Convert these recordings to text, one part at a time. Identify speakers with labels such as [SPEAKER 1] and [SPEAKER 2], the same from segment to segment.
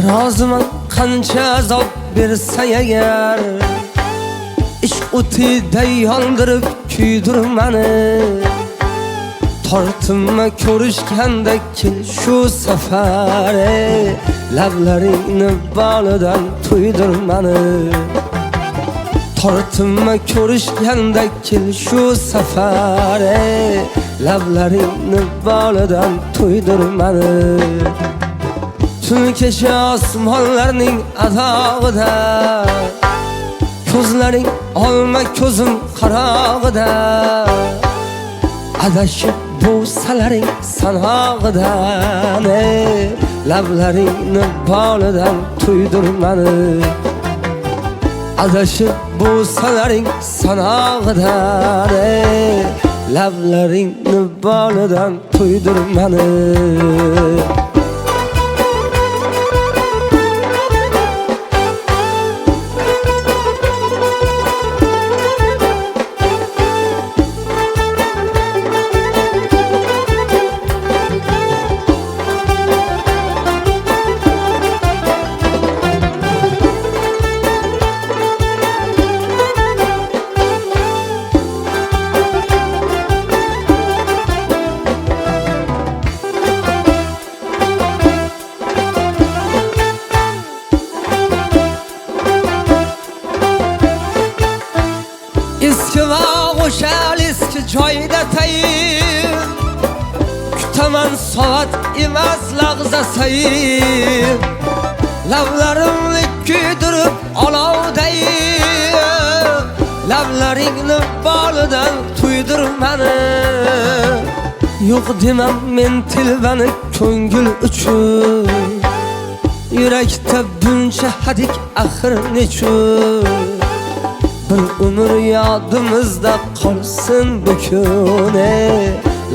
[SPEAKER 1] roziman qancha azob bersang agar, ishq o'tiday yondirib kuydir mani. Tortinma ko'rishganda kel shu safar, lablaringni bolidan to'ydir mani. Tortinma ko'rishganda kel shu safar, lablaringni bolidan to'ydir mani. Tun kecha osmonlarning adog'ida, ko'zlaring olma ko'zim qarog'ida, adashib bo'salaring sanog'idan, lablaringni bolidan to'ydir mani. Adashib bo'salaring sanog'idan, lablaringni bolidan to'ydir mani. Eski va o'shal eski joyda tayib, kutaman soat emas lahza sayib. Lablarimni kuydirib olovdayib, lablaringni bolidan to'ydir mani. Yo'q demam men tilbani ko'ngil uchun, yurakda buncha hadik axir nechun. Bir umr yodimizda qolsin bu kun,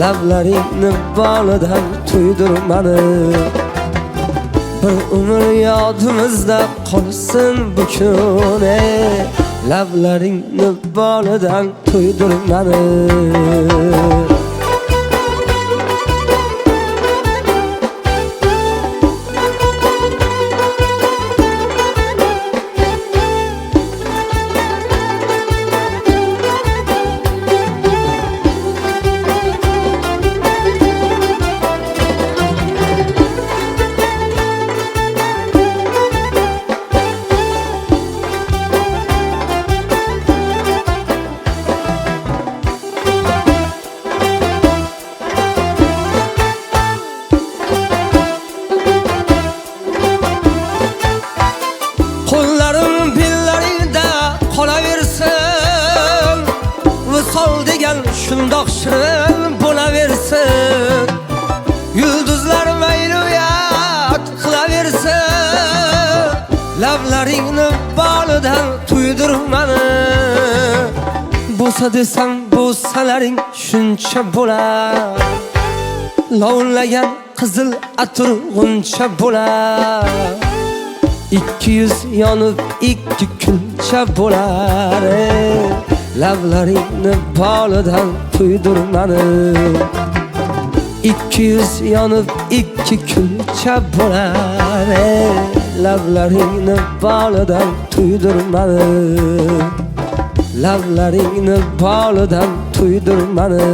[SPEAKER 1] lablaringni bolidan to'ydir mani. Bir umr yodimizda qolsin bu kun, lablaringni bolidan to'ydir mani. Qo'llarim bellaringda qolaversin, visol degan shundoq shirin bo'laversin. Yulduzlar mayluyat qilaversin, lablaringni bolidan to'ydir mani. Bo'lsa desam bo'lsalaring shuncha bo'lar, lovlagan qizil atir g'uncha bo'lar. 200 yonib 2 kulcha bo'lar, lablaringni bolidan to'ydir mani. 200 yonib 2 kulcha bo'lar, lablaringni bolidan to'ydir mani. Lablaringni bolidan to'ydir mani.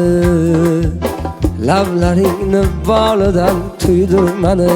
[SPEAKER 1] Lablaringni bolidan to'ydir mani.